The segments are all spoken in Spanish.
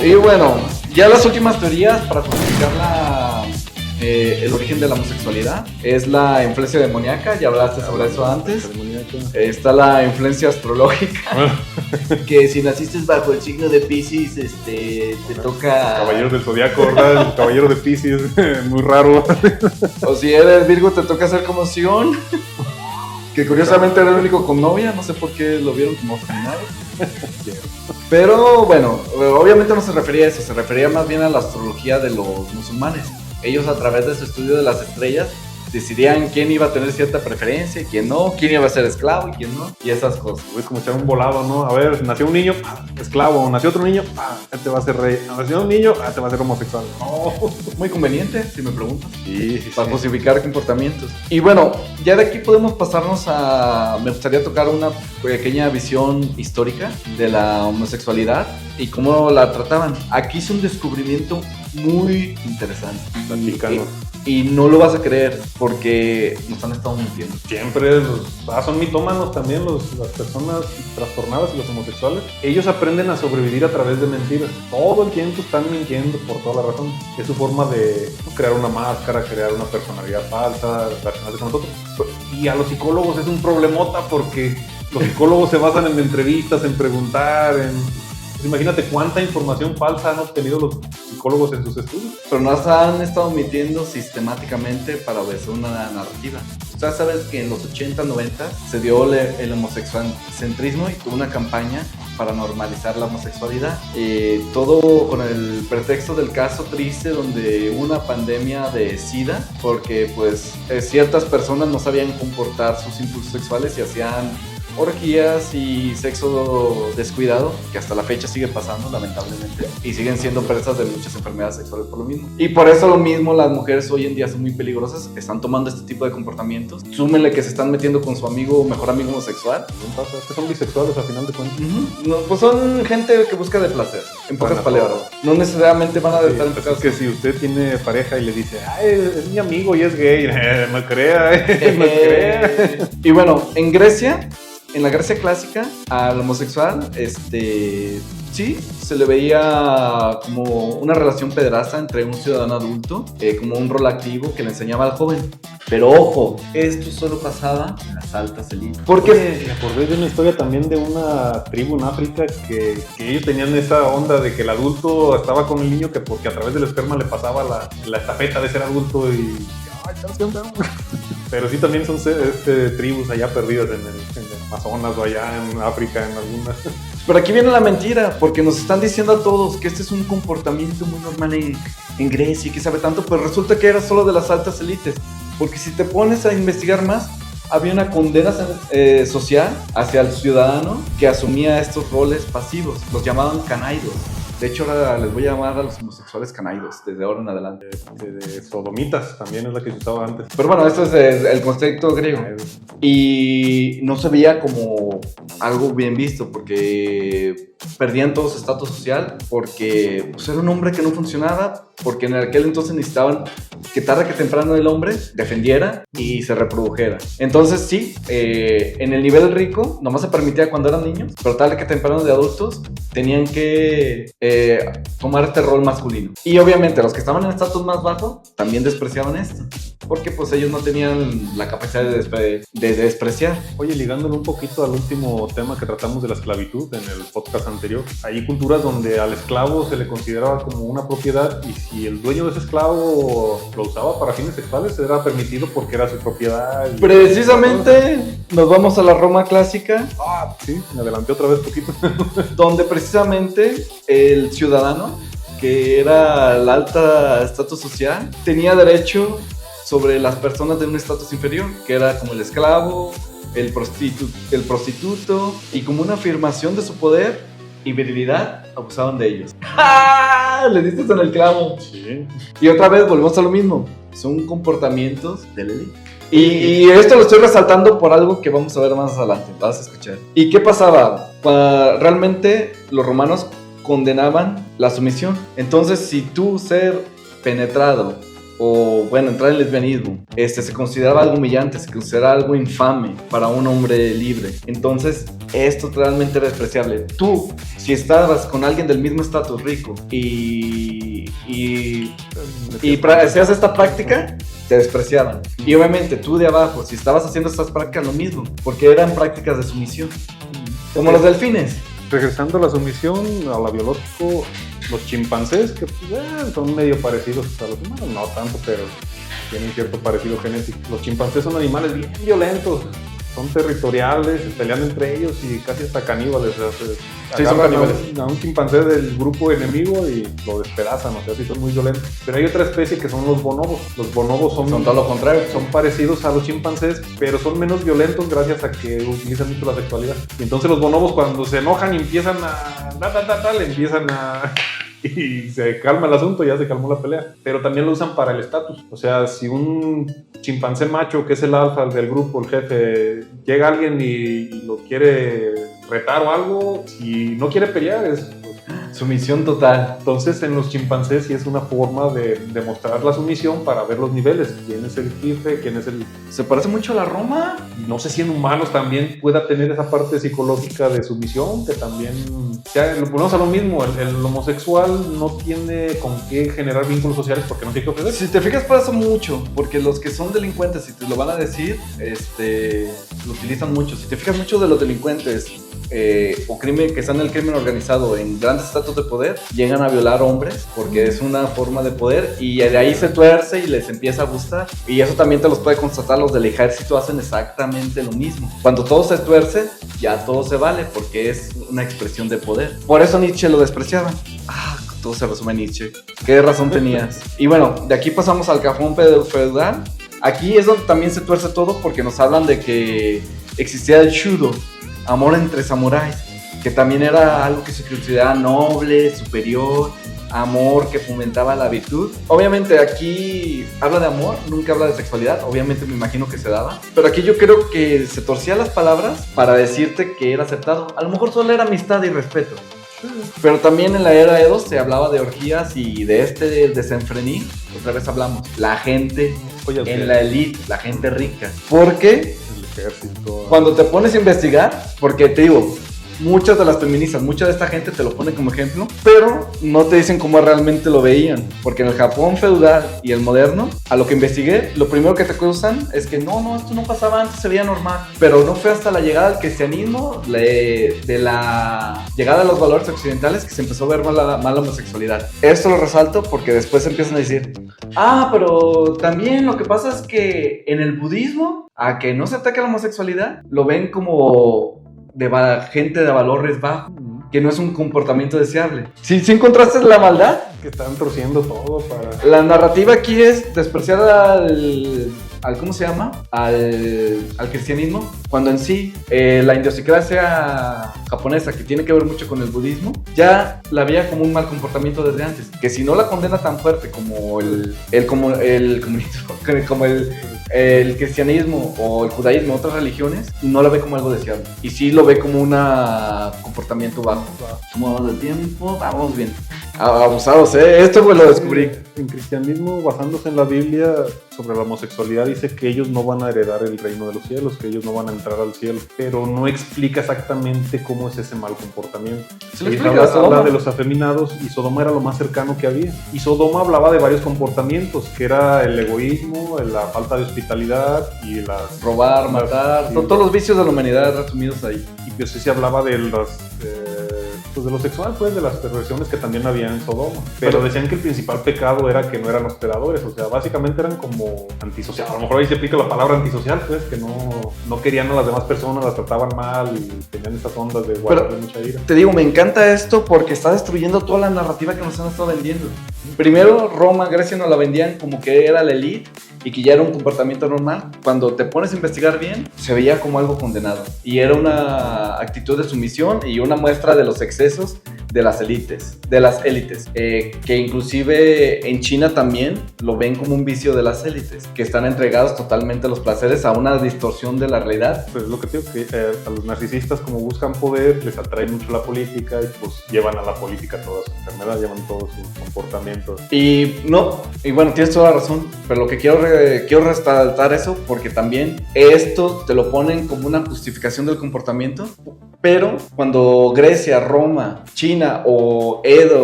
Y bueno, ya las últimas teorías para justificar el origen de la homosexualidad es la influencia demoníaca, ya hablaste sobre eso antes. Está la influencia astrológica, que si naciste bajo el signo de Piscis, te toca... Caballero del Zodiaco, ¿verdad? El caballero de Piscis, muy raro. O si eres Virgo, te toca hacer como Sion, que curiosamente era el único con novia, no sé por qué lo vieron como afeminado. Pero bueno, obviamente no se refería a eso, se refería más bien a la astrología de los musulmanes. Ellos, a través de su estudio de las estrellas, decidían quién iba a tener cierta preferencia y quién no, quién iba a ser esclavo y quién no, y esas cosas. Es como echar un volado, ¿no? A ver, nació un niño, esclavo. Nació otro niño, este va a ser rey. Nació un niño, este va a ser homosexual. No, muy conveniente, si me preguntas. Sí, para justificar comportamientos. Y bueno, ya de aquí podemos pasarnos a... Me gustaría tocar una pequeña visión histórica de la homosexualidad y cómo la trataban. Aquí es un descubrimiento muy interesante. Y no lo vas a creer porque nos han estado mintiendo. Siempre son mitómanos también las personas trastornadas y los homosexuales. Ellos aprenden a sobrevivir a través de mentiras. Todo el tiempo están mintiendo por toda la razón. Es su forma de crear una máscara, crear una personalidad falsa, relacionarse con nosotros. Y a los psicólogos es un problemota porque los psicólogos se basan en entrevistas, en preguntar, Pues imagínate cuánta información falsa han obtenido los psicólogos en sus estudios. Pero nos han estado omitiendo sistemáticamente para obedecer una narrativa. Ustedes saben que en los 80, 90 se dio el homosexualcentrismo y tuvo una campaña para normalizar la homosexualidad. Todo con el pretexto del caso triste donde hubo una pandemia de SIDA porque pues ciertas personas no sabían comportar sus impulsos sexuales y hacían orgías y sexo descuidado, que hasta la fecha sigue pasando lamentablemente, y siguen siendo presas de muchas enfermedades sexuales por lo mismo. Y por eso lo mismo las mujeres hoy en día son muy peligrosas, están tomando este tipo de comportamientos. Súmenle que se están metiendo con su amigo, mejor amigo homosexual. Es que son bisexuales a final de cuentas. No, pues son gente que busca de placer, en pocas palabras. No necesariamente van a estar en Es que si usted tiene pareja y le dice, es mi amigo y es gay, no crea, no crea. Y bueno, en la Grecia clásica, al homosexual, sí, se le veía como una relación pederasta entre un ciudadano adulto, como un rol activo que le enseñaba al joven. Pero ojo, esto solo pasaba en las altas élites. Porque me acordé de una historia también de una tribu en África que ellos tenían esa onda de que el adulto estaba con el niño que porque a través del esperma le pasaba la estafeta de ser adulto y... Pero sí también son tribus allá perdidas en el Amazonas o allá en África, en algunas. Pero aquí viene la mentira, porque nos están diciendo a todos que este es un comportamiento muy normal en Grecia y que sabe tanto, pero resulta que era solo de las altas élites. Porque si te pones a investigar más, había una condena social hacia el ciudadano que asumía estos roles pasivos. Los llamaban canaidos. De hecho, ahora les voy a llamar a los homosexuales canaidos, desde ahora en adelante. De sodomitas, también es la que se usaba antes. Pero bueno, esto es el concepto griego. Y no se veía como algo bien visto, porque perdían todo su estatus social, porque pues, era un hombre que no funcionaba, porque en aquel entonces necesitaban que tarde que temprano el hombre defendiera y se reprodujera. Entonces sí, en el nivel rico nomás se permitía cuando eran niños, pero tarde que temprano de adultos tenían que tomar este rol masculino. Y obviamente los que estaban en estatus más bajo también despreciaban esto, porque pues ellos no tenían la capacidad de despreciar. Oye, ligándolo un poquito al último tema que tratamos de la esclavitud en el podcast anterior, hay culturas donde al esclavo se le consideraba como una propiedad y si el dueño de ese esclavo lo usaba para fines sexuales era permitido porque era su propiedad. Precisamente nos vamos a la Roma clásica. Sí, me adelanté otra vez poquito. Donde precisamente el ciudadano, que era el alta estatus social, tenía derecho sobre las personas de un estatus inferior, que era como el esclavo, el prostituto, y como una afirmación de su poder y virilidad, abusaban de ellos. Le diste en el clavo. Sí. Y otra vez volvemos a lo mismo, son comportamientos de la élite. Y esto lo estoy resaltando por algo que vamos a ver más adelante, vas a escuchar. ¿Y qué pasaba? Realmente los romanos condenaban la sumisión. Entonces, si tú ser penetrado o bueno, entrar en el lesbianismo, se consideraba algo humillante, se consideraba algo infame para un hombre libre. Entonces, esto realmente era despreciable. Tú, si estabas con alguien del mismo estatus rico y hacías esta práctica, te despreciaban. Y obviamente tú de abajo, si estabas haciendo estas prácticas, lo mismo, porque eran prácticas de sumisión, como los delfines. Regresando a la sumisión, a la biológico, los chimpancés, que pues, son medio parecidos a los humanos, no tanto, pero tienen cierto parecido genético. Los chimpancés son animales bien violentos, son territoriales, se pelean entre ellos y casi hasta caníbales. O sea, sí, son caníbales. A un chimpancé del grupo enemigo y lo despedazan, o sea, sí son muy violentos. Pero hay otra especie que son los bonobos. Los bonobos son todo lo contrario. Son parecidos a los chimpancés, pero son menos violentos gracias a que utilizan mucho la sexualidad. Y entonces los bonobos cuando se enojan y empiezan y se calma el asunto, ya se calmó la pelea. Pero también lo usan para el estatus. O sea, si un chimpancé macho, que es el alfa del grupo, el jefe, llega alguien y lo quiere retar o algo, si no quiere pelear, es sumisión total. Entonces, en los chimpancés sí es una forma de demostrar la sumisión para ver los niveles. ¿Quién es el jefe? ¿Quién es el...? Se parece mucho a la Roma. No sé si en humanos también pueda tener esa parte psicológica de sumisión, que también... Ya lo ponemos a lo mismo, el homosexual no tiene con qué generar vínculos sociales porque no tiene que ofrecer. Si te fijas, pasa mucho, porque los que son delincuentes, si te lo van a decir, lo utilizan mucho. Si te fijas, muchos de los delincuentes o crimen que están en el crimen organizado en grandes estatus de poder, llegan a violar hombres porque es una forma de poder y de ahí se tuerce y les empieza a gustar. Y eso también te los puede constatar los del ejército, hacen exactamente lo mismo. Cuando todo se tuerce, ya todo se vale porque es una expresión de poder. Por eso Nietzsche lo despreciaba. Todo se resume en Nietzsche. ¿Qué razón tenías? Y bueno, de aquí pasamos al cajón feudal. Aquí es donde también se tuerce todo porque nos hablan de que existía el shudo, amor entre samuráis, que también era algo que se consideraba noble, superior, amor que fomentaba la virtud. Obviamente aquí habla de amor, nunca habla de sexualidad, obviamente me imagino que se daba, pero aquí yo creo que se torcía las palabras para decirte que era aceptado. A lo mejor solo era amistad y respeto. Pero también en la era Edo se hablaba de orgías y de desenfrenir. Otra vez hablamos, la gente en la élite, la gente rica. Porque cuando te pones a investigar, porque te digo, muchas de las feministas, mucha de esta gente te lo pone como ejemplo, pero no te dicen cómo realmente lo veían. Porque en el Japón feudal y el moderno, a lo que investigué, lo primero que te acusan es que no, esto no pasaba antes, se veía normal. Pero no fue hasta la llegada del cristianismo, de la llegada de los valores occidentales, que se empezó a ver mal la homosexualidad. Esto lo resalto porque después empiezan a decir, pero también lo que pasa es que en el budismo, a que no se ataque la homosexualidad, lo ven como de gente de valores bajos, que no es un comportamiento deseable. ¿Sí encontraste la maldad? Que están torciendo todo para... La narrativa aquí es despreciar al ¿cómo se llama? Al cristianismo, cuando en sí la idiosincrasia japonesa, que tiene que ver mucho con el budismo, ya la veía como un mal comportamiento desde antes, que si no la condena tan fuerte como el cristianismo o el judaísmo, otras religiones, no la ve como algo deseable, y sí lo ve como un comportamiento bajo. ¿Cómo vamos de tiempo? Vamos bien. Abusados, esto pues lo descubrí. En cristianismo, basándose en la Biblia, sobre la homosexualidad dice que ellos no van a heredar el reino de los cielos, que ellos no van a entrar al cielo, pero no explica exactamente cómo es ese mal comportamiento. Habla de los afeminados, y Sodoma era lo más cercano que había. Y Sodoma hablaba de varios comportamientos, que era el egoísmo, la falta de hospitalidad y robar, matar, todos los vicios de la humanidad resumidos ahí. Y pues sí se hablaba de de lo sexual, pues, de las perversiones que también había en Sodoma. Pero decían que el principal pecado era que no eran hospedadores, o sea, básicamente eran como antisocial. A lo mejor ahí se aplica la palabra antisocial, pues, que no querían a las demás personas, las trataban mal y tenían estas ondas de guardarle mucha ira. Te digo, me encanta esto porque está destruyendo toda la narrativa que nos han estado vendiendo. Primero, Roma, Grecia nos la vendían como que era la elite, y que ya era un comportamiento normal, cuando te pones a investigar bien, se veía como algo condenado. Y era una actitud de sumisión y una muestra de los excesos de las élites, que inclusive en China también lo ven como un vicio de las élites, que están entregados totalmente a los placeres, a una distorsión de la realidad. Pues lo que digo, que a los narcisistas, como buscan poder, les atrae mucho la política y pues llevan a la política toda su enfermedad, llevan todos sus comportamientos. Y bueno, tienes toda la razón, pero lo que quiero resaltar eso, porque también esto te lo ponen como una justificación del comportamiento, pero cuando Grecia, Roma, China o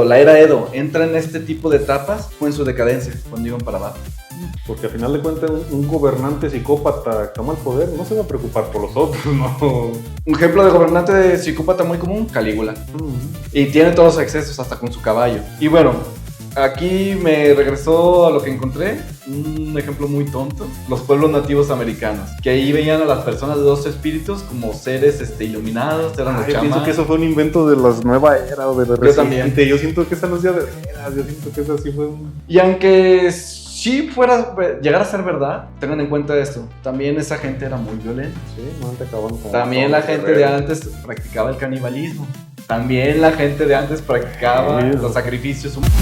la era Edo entra en este tipo de etapas, fue en su decadencia, cuando iban para abajo. Porque al final de cuentas un gobernante psicópata que toma el poder no se va a preocupar por los otros, ¿no? Un ejemplo de gobernante psicópata muy común, Calígula. Y tiene todos los excesos, hasta con su caballo. Y bueno, aquí me regresó a lo que encontré, un ejemplo muy tonto, los pueblos nativos americanos, que ahí veían a las personas de dos espíritus como seres iluminados, eran los Yo pienso chamanes. que eso fue un invento de la nueva era o de la Yo también. reciente. Yo siento que esa no es de veras, yo siento que esa sí fue un... Y aunque sí llegar a ser verdad, tengan en cuenta esto, también esa gente era muy violenta. Sí, no te acaban con... También la gente de antes practicaba el canibalismo. También la gente de antes practicaba los sacrificios humanos.